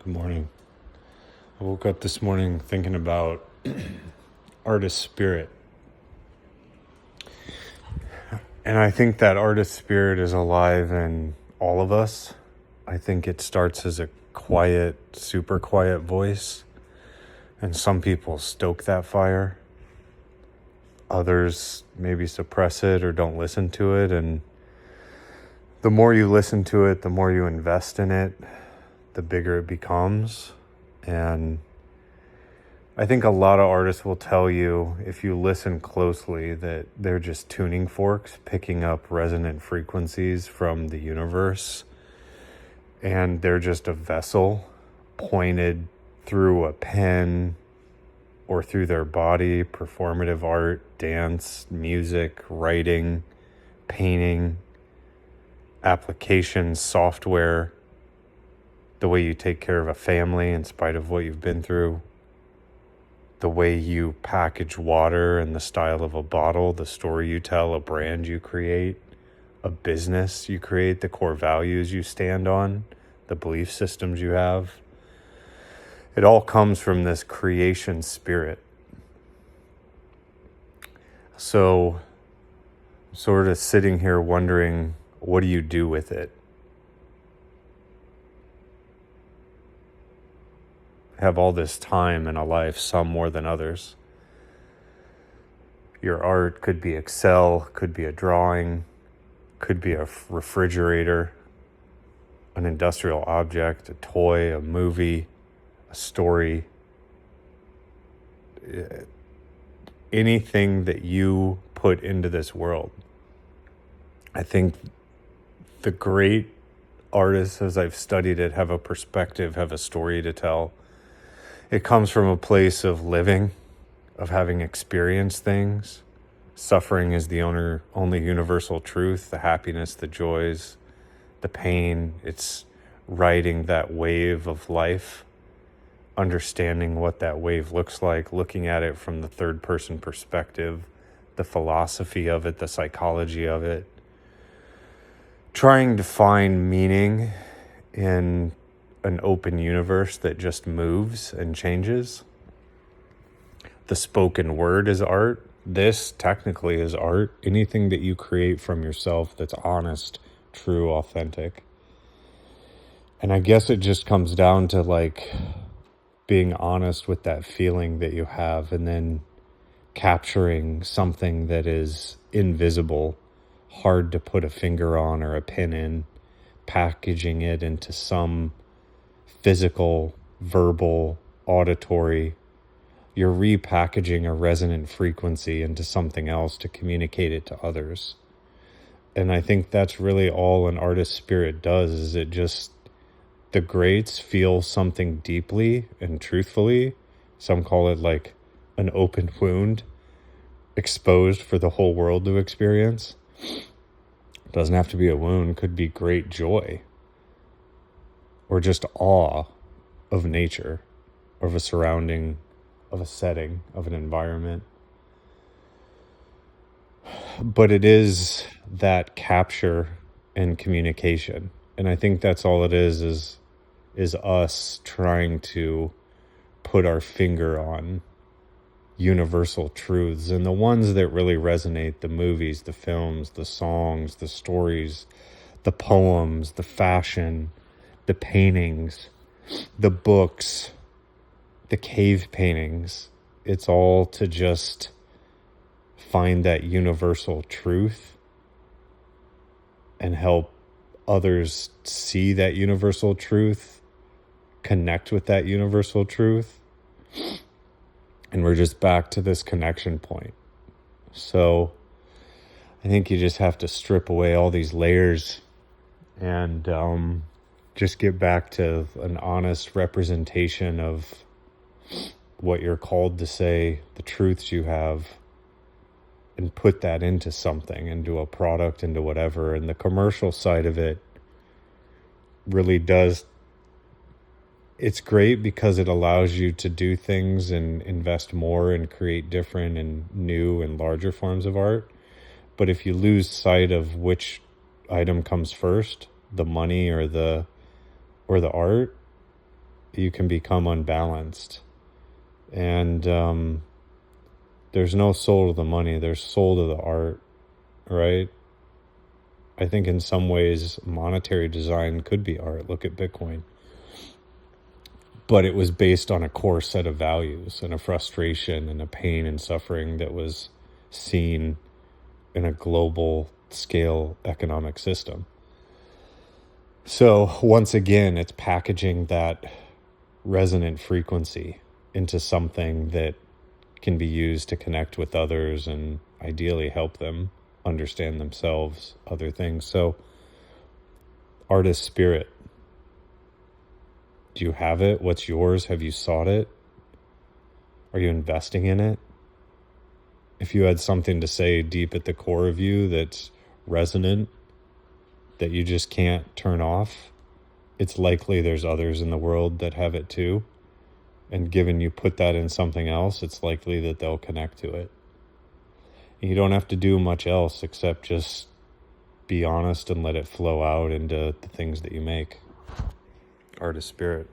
Good morning. I woke up this morning thinking about artist spirit. And I think that artist spirit is alive in all of us. I think it starts as a quiet, super quiet voice. And some people stoke that fire. Others maybe suppress it or don't listen to it. And the more you listen to it, the more you invest in it, the bigger it becomes. And I think a lot of artists will tell you, if you listen closely, that they're just tuning forks, picking up resonant frequencies from the universe. And they're just a vessel pointed through a pen or through their body, performative art, dance, music, writing, painting, applications, software, the way you take care of a family in spite of what you've been through, the way you package water and the style of a bottle, the story you tell, a brand you create, a business you create, the core values you stand on, the belief systems you have. It all comes from this creation spirit. So, sort of sitting here wondering, what do you do with it? Have all this time in a life, some more than others. Your art could be Excel, could be a drawing, could be a refrigerator, an industrial object, a toy, a movie, a story. Anything that you put into this world. I think the great artists, as I've studied it, have a perspective, have a story to tell. It comes from a place of living, of having experienced things. Suffering is the only universal truth, the happiness, the joys, the pain. It's riding that wave of life, understanding what that wave looks like, looking at it from the third person perspective, the philosophy of it, the psychology of it, trying to find meaning in an open universe that just moves and changes. The spoken word is art. This technically is art. Anything that you create from yourself that's honest, true, authentic. And I guess it just comes down to being honest with that feeling that you have, and then capturing something that is invisible, hard to put a finger on or a pin in, packaging it into some physical, verbal, auditory. You're repackaging a resonant frequency into something else to communicate it to others. And I think that's really all an artist's spirit does, is it just, the greats feel something deeply and truthfully. Some call it like an open wound, exposed for the whole world to experience. It doesn't have to be a wound, could be great joy, or just awe of nature, of a surrounding, of a setting, of an environment. But it is that capture and communication. And I think that's all it is us trying to put our finger on universal truths, and the ones that really resonate: the movies, the films, the songs, the stories, the poems, the fashion, the paintings, the books, the cave paintings. It's all to just find that universal truth and help others see that universal truth, connect with that universal truth. And we're just back to this connection point. So I think you just have to strip away all these layers and just get back to an honest representation of what you're called to say, the truths you have, and put that into something, into a product, into whatever. And the commercial side of it really does, it's great because it allows you to do things and invest more and create different and new and larger forms of art. But if you lose sight of which item comes first, the money or the art, you can become unbalanced. And there's no soul to the money, there's soul to the art, right? I think in some ways monetary design could be art. Look at Bitcoin. But it was based on a core set of values and a frustration and a pain and suffering that was seen in a global scale economic system. So once again, it's packaging that resonant frequency into something that can be used to connect with others and ideally help them understand themselves, other things. So artist spirit. Do you have it? What's yours? Have you sought it? Are you investing in it? If you had something to say deep at the core of you that's resonant, that you just can't turn off, it's likely there's others in the world that have it too. And given you put that in something else, it's likely that they'll connect to it. And you don't have to do much else except just be honest and let it flow out into the things that you make. Artist spirit.